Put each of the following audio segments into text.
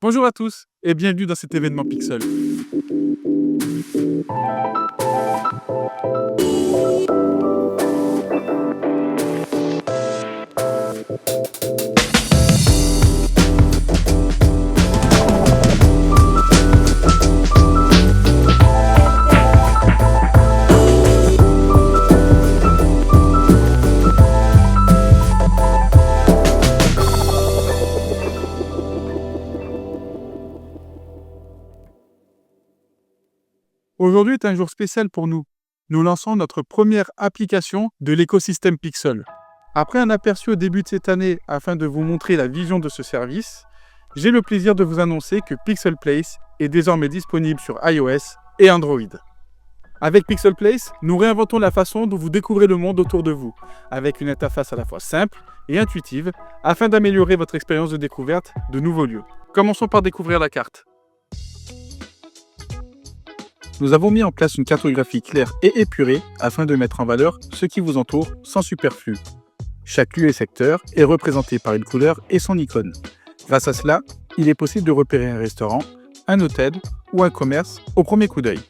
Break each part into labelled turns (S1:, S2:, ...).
S1: Bonjour à tous et bienvenue dans cet événement Pixel. Aujourd'hui est un jour spécial pour nous. Nous lançons notre première application de l'écosystème Pixel. Après un aperçu au début de cette année afin de vous montrer la vision de ce service, j'ai le plaisir de vous annoncer que Pixel Place est désormais disponible sur iOS et Android. Avec Pixel Place, nous réinventons la façon dont vous découvrez le monde autour de vous, avec une interface à la fois simple et intuitive, afin d'améliorer votre expérience de découverte de nouveaux lieux. Commençons par découvrir la carte. Nous avons mis en place une cartographie claire et épurée afin de mettre en valeur ce qui vous entoure sans superflu. Chaque lieu et secteur est représenté par une couleur et son icône. Grâce à cela, il est possible de repérer un restaurant, un hôtel ou un commerce au premier coup d'œil.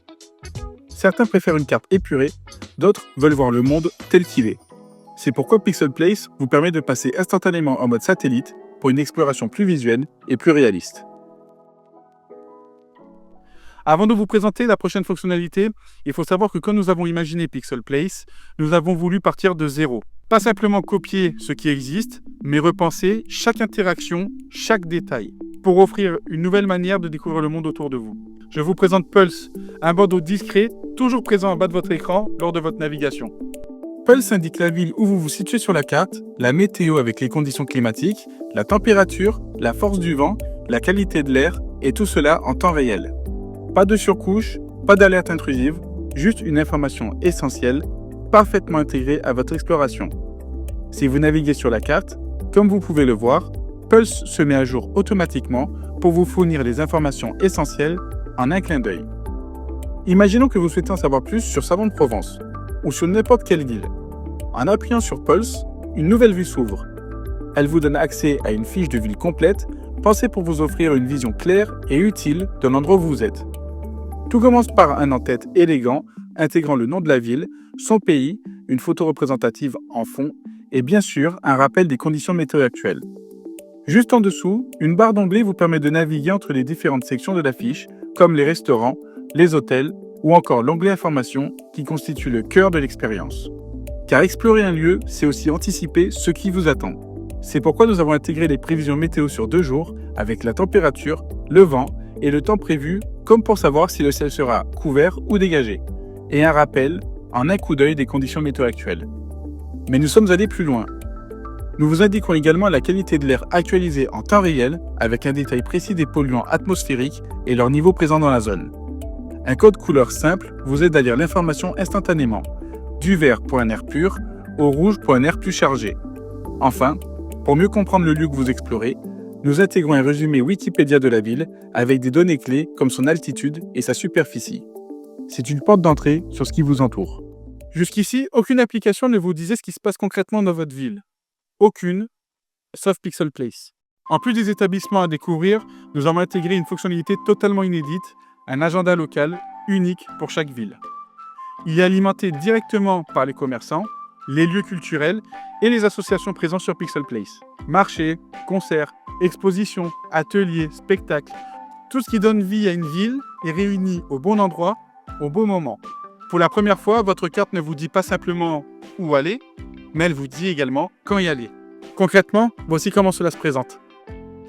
S1: Certains préfèrent une carte épurée, d'autres veulent voir le monde tel qu'il est. C'est pourquoi Pixel Place vous permet de passer instantanément en mode satellite pour une exploration plus visuelle et plus réaliste. Avant de vous présenter la prochaine fonctionnalité, il faut savoir que quand nous avons imaginé Pixel Place, nous avons voulu partir de zéro. Pas simplement copier ce qui existe, mais repenser chaque interaction, chaque détail, pour offrir une nouvelle manière de découvrir le monde autour de vous. Je vous présente Pulse, un bandeau discret, toujours présent en bas de votre écran lors de votre navigation. Pulse indique la ville où vous vous situez sur la carte, la météo avec les conditions climatiques, la température, la force du vent, la qualité de l'air, et tout cela en temps réel. Pas de surcouche, pas d'alerte intrusive, juste une information essentielle, parfaitement intégrée à votre exploration. Si vous naviguez sur la carte, comme vous pouvez le voir, Pulse se met à jour automatiquement pour vous fournir les informations essentielles en un clin d'œil. Imaginons que vous souhaitez en savoir plus sur Salon-de-Provence ou sur n'importe quelle ville. En appuyant sur Pulse, une nouvelle vue s'ouvre. Elle vous donne accès à une fiche de ville complète pensée pour vous offrir une vision claire et utile de l'endroit où vous êtes. Tout commence par un en-tête élégant, intégrant le nom de la ville, son pays, une photo représentative en fond et bien sûr un rappel des conditions météo actuelles. Juste en dessous, une barre d'onglet vous permet de naviguer entre les différentes sections de la fiche, comme les restaurants, les hôtels ou encore l'onglet Informations qui constitue le cœur de l'expérience. Car explorer un lieu, c'est aussi anticiper ce qui vous attend. C'est pourquoi nous avons intégré les prévisions météo sur 2 jours avec la température, le vent et le temps prévu comme pour savoir si le ciel sera couvert ou dégagé. Et un rappel en un coup d'œil des conditions météo actuelles. Mais nous sommes allés plus loin. Nous vous indiquons également la qualité de l'air actualisée en temps réel avec un détail précis des polluants atmosphériques et leur niveau présent dans la zone. Un code couleur simple vous aide à lire l'information instantanément, du vert pour un air pur au rouge pour un air plus chargé. Enfin, pour mieux comprendre le lieu que vous explorez, nous intégrons un résumé Wikipédia de la ville avec des données clés comme son altitude et sa superficie. C'est une porte d'entrée sur ce qui vous entoure. Jusqu'ici, aucune application ne vous disait ce qui se passe concrètement dans votre ville. Aucune, sauf Pixel Place. En plus des établissements à découvrir, nous avons intégré une fonctionnalité totalement inédite, un agenda local unique pour chaque ville. Il est alimenté directement par les commerçants, les lieux culturels et les associations présentes sur Pixel Place. Marchés, concerts, expositions, ateliers, spectacles, tout ce qui donne vie à une ville est réuni au bon endroit, au bon moment. Pour la première fois, votre carte ne vous dit pas simplement où aller, mais elle vous dit également quand y aller. Concrètement, voici comment cela se présente.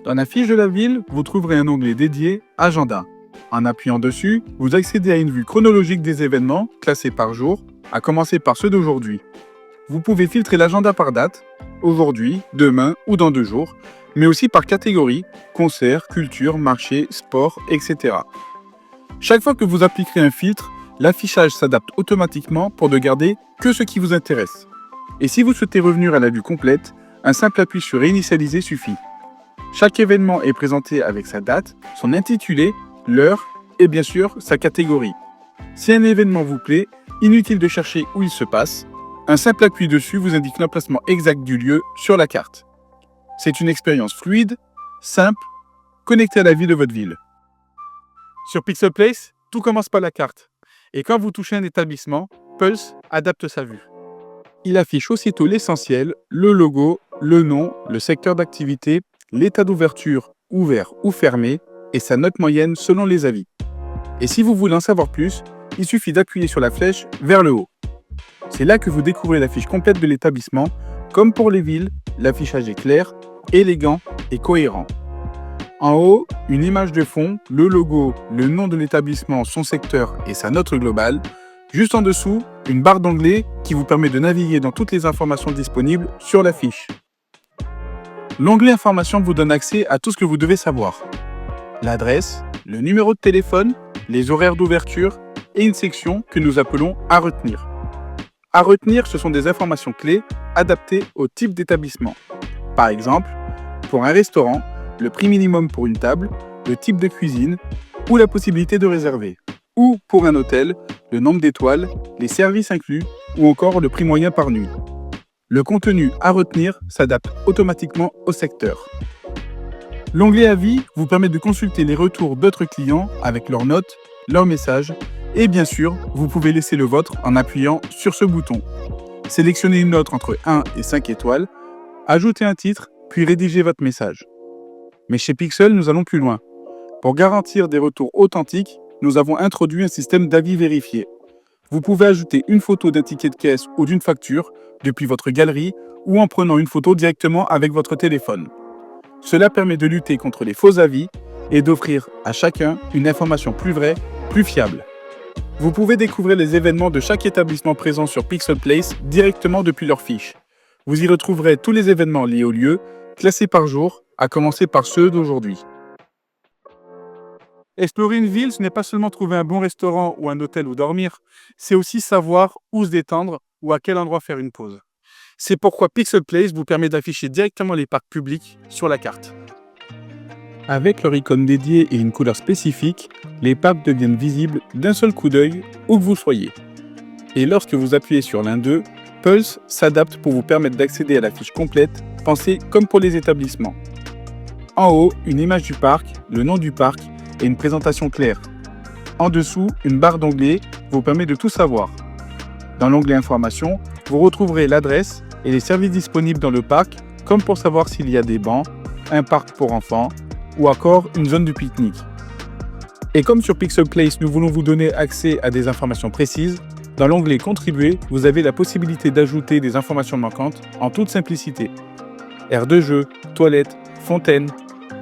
S1: Dans la fiche de la ville, vous trouverez un onglet dédié « Agenda ». En appuyant dessus, vous accédez à une vue chronologique des événements, classés par jour, à commencer par ceux d'aujourd'hui. Vous pouvez filtrer l'agenda par date, aujourd'hui, demain ou dans 2 jours, mais aussi par catégorie, concerts, culture, marché, sport, etc. Chaque fois que vous appliquerez un filtre, l'affichage s'adapte automatiquement pour ne garder que ce qui vous intéresse. Et si vous souhaitez revenir à la vue complète, un simple appui sur Réinitialiser suffit. Chaque événement est présenté avec sa date, son intitulé, l'heure et bien sûr sa catégorie. Si un événement vous plaît, inutile de chercher où il se passe, un simple appui dessus vous indique l'emplacement exact du lieu sur la carte. C'est une expérience fluide, simple connecté à la vie de votre ville. Sur Pixel Place, tout commence par la carte. Et quand vous touchez un établissement, Pulse adapte sa vue. Il affiche aussitôt l'essentiel, le logo, le nom, le secteur d'activité, l'état d'ouverture, ouvert ou fermé, et sa note moyenne selon les avis. Et si vous voulez en savoir plus, il suffit d'appuyer sur la flèche vers le haut. C'est là que vous découvrez la fiche complète de l'établissement. Comme pour les villes, l'affichage est clair, élégant et cohérent. En haut, une image de fond, le logo, le nom de l'établissement, son secteur et sa note globale. Juste en dessous, une barre d'onglet qui vous permet de naviguer dans toutes les informations disponibles sur la fiche. L'onglet Informations vous donne accès à tout ce que vous devez savoir. L'adresse, le numéro de téléphone, les horaires d'ouverture et une section que nous appelons « À retenir ». À retenir, ce sont des informations clés adaptées au type d'établissement. Par exemple, pour un restaurant, le prix minimum pour une table, le type de cuisine ou la possibilité de réserver. Ou pour un hôtel, le nombre d'étoiles, les services inclus ou encore le prix moyen par nuit. Le contenu à retenir s'adapte automatiquement au secteur. L'onglet Avis vous permet de consulter les retours d'autres clients avec leurs notes, leurs messages et bien sûr, vous pouvez laisser le vôtre en appuyant sur ce bouton. Sélectionnez une note entre 1 et 5 étoiles, ajoutez un titre, puis rédigez votre message. Mais chez Pixel, nous allons plus loin. Pour garantir des retours authentiques, nous avons introduit un système d'avis vérifié. Vous pouvez ajouter une photo d'un ticket de caisse ou d'une facture depuis votre galerie ou en prenant une photo directement avec votre téléphone. Cela permet de lutter contre les faux avis et d'offrir à chacun une information plus vraie, plus fiable. Vous pouvez découvrir les événements de chaque établissement présent sur Pixel Place directement depuis leur fiche. Vous y retrouverez tous les événements liés au lieu, classés par jour, à commencer par ceux d'aujourd'hui. Explorer une ville, ce n'est pas seulement trouver un bon restaurant ou un hôtel où dormir, c'est aussi savoir où se détendre ou à quel endroit faire une pause. C'est pourquoi Pixel Place vous permet d'afficher directement les parcs publics sur la carte. Avec leur icône dédiée et une couleur spécifique, les parcs deviennent visibles d'un seul coup d'œil où que vous soyez. Et lorsque vous appuyez sur l'un d'eux, Pulse s'adapte pour vous permettre d'accéder à la fiche complète, pensée comme pour les établissements. En haut, une image du parc, le nom du parc et une présentation claire. En dessous, une barre d'onglets vous permet de tout savoir. Dans l'onglet Informations, vous retrouverez l'adresse et les services disponibles dans le parc, comme pour savoir s'il y a des bancs, un parc pour enfants ou encore une zone de pique-nique. Et comme sur Pixel Place, nous voulons vous donner accès à des informations précises, dans l'onglet Contribuer, vous avez la possibilité d'ajouter des informations manquantes en toute simplicité. Aire de jeu, toilettes, fontaine.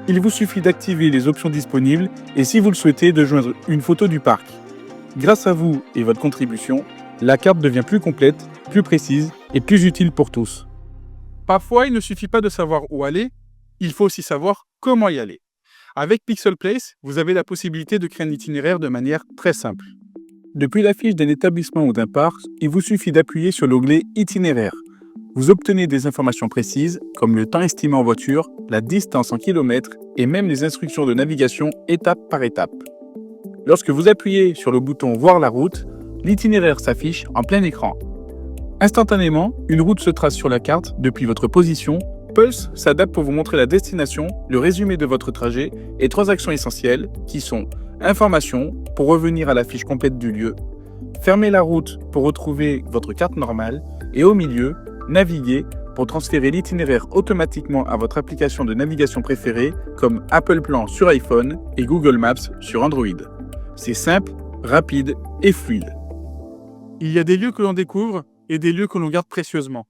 S1: Il vous suffit d'activer les options disponibles et si vous le souhaitez, de joindre une photo du parc. Grâce à vous et votre contribution, la carte devient plus complète, plus précise et plus utile pour tous. Parfois, il ne suffit pas de savoir où aller, il faut aussi savoir comment y aller. Avec Pixel Place, vous avez la possibilité de créer un itinéraire de manière très simple. Depuis l'affiche d'un établissement ou d'un parc, il vous suffit d'appuyer sur l'onglet Itinéraire. Vous obtenez des informations précises, comme le temps estimé en voiture, la distance en kilomètres et même les instructions de navigation étape par étape. Lorsque vous appuyez sur le bouton Voir la route, l'itinéraire s'affiche en plein écran. Instantanément, une route se trace sur la carte depuis votre position. Pulse s'adapte pour vous montrer la destination, le résumé de votre trajet et 3 actions essentielles qui sont Information pour revenir à la fiche complète du lieu, fermer la route pour retrouver votre carte normale et au milieu, Naviguer pour transférer l'itinéraire automatiquement à votre application de navigation préférée comme Apple Plan sur iPhone et Google Maps sur Android. C'est simple, rapide et fluide. Il y a des lieux que l'on découvre et des lieux que l'on garde précieusement.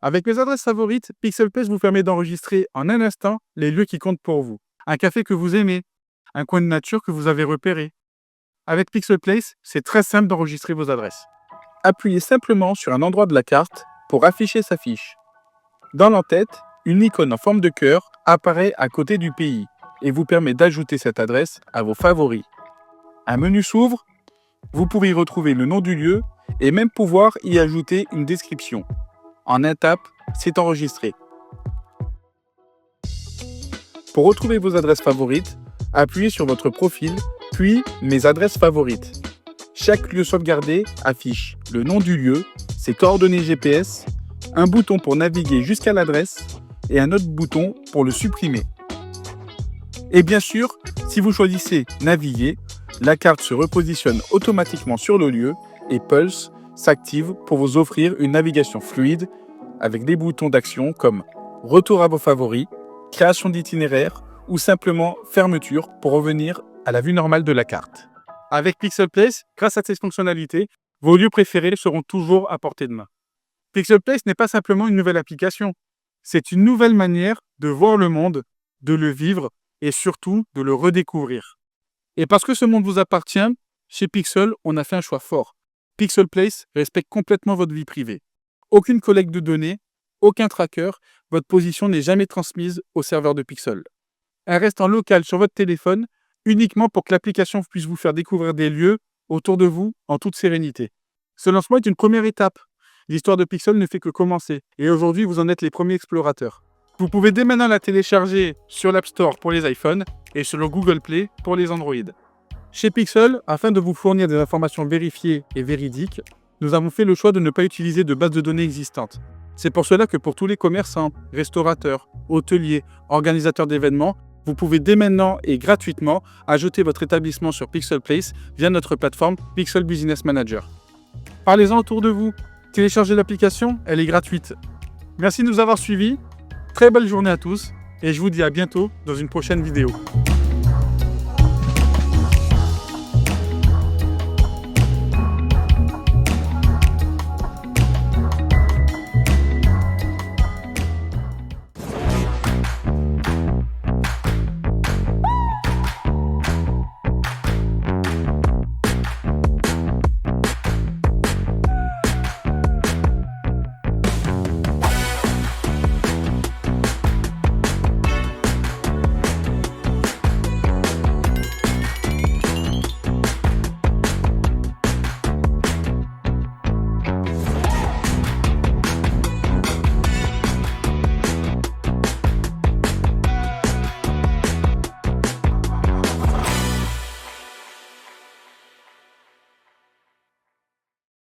S1: Avec mes adresses favorites, Pixel Place vous permet d'enregistrer en un instant les lieux qui comptent pour vous. Un café que vous aimez, un coin de nature que vous avez repéré. Avec Pixel Place, c'est très simple d'enregistrer vos adresses. Appuyez simplement sur un endroit de la carte pour afficher sa fiche. Dans l'en-tête, une icône en forme de cœur apparaît à côté du pays et vous permet d'ajouter cette adresse à vos favoris. Un menu s'ouvre, vous pourrez y retrouver le nom du lieu et même pouvoir y ajouter une description. En un tap, c'est enregistré. Pour retrouver vos adresses favorites, appuyez sur votre profil, puis Mes adresses favorites. Chaque lieu sauvegardé affiche le nom du lieu, ses coordonnées GPS, un bouton pour naviguer jusqu'à l'adresse et un autre bouton pour le supprimer. Et bien sûr, si vous choisissez Naviguer, la carte se repositionne automatiquement sur le lieu et Pulse s'active pour vous offrir une navigation fluide avec des boutons d'action comme Retour à vos favoris, Création d'itinéraire ou simplement Fermeture pour revenir à la vue normale de la carte. Avec Pixel Place, grâce à ces fonctionnalités, vos lieux préférés seront toujours à portée de main. Pixel Place n'est pas simplement une nouvelle application, c'est une nouvelle manière de voir le monde, de le vivre et surtout de le redécouvrir. Et parce que ce monde vous appartient, chez Pixel, on a fait un choix fort. Pixel Place respecte complètement votre vie privée. Aucune collecte de données, aucun tracker, votre position n'est jamais transmise au serveur de Pixel. Elle reste en local sur votre téléphone, uniquement pour que l'application puisse vous faire découvrir des lieux autour de vous en toute sérénité. Ce lancement est une première étape. L'histoire de Pixel ne fait que commencer, et aujourd'hui vous en êtes les premiers explorateurs. Vous pouvez dès maintenant la télécharger sur l'App Store pour les iPhones et sur le Google Play pour les Android. Chez Pixel, afin de vous fournir des informations vérifiées et véridiques, nous avons fait le choix de ne pas utiliser de base de données existantes. C'est pour cela que pour tous les commerçants, restaurateurs, hôteliers, organisateurs d'événements, vous pouvez dès maintenant et gratuitement ajouter votre établissement sur Pixel Place via notre plateforme Pixel Business Manager. Parlez-en autour de vous. Téléchargez l'application, elle est gratuite. Merci de nous avoir suivis. Très belle journée à tous et je vous dis à bientôt dans une prochaine vidéo.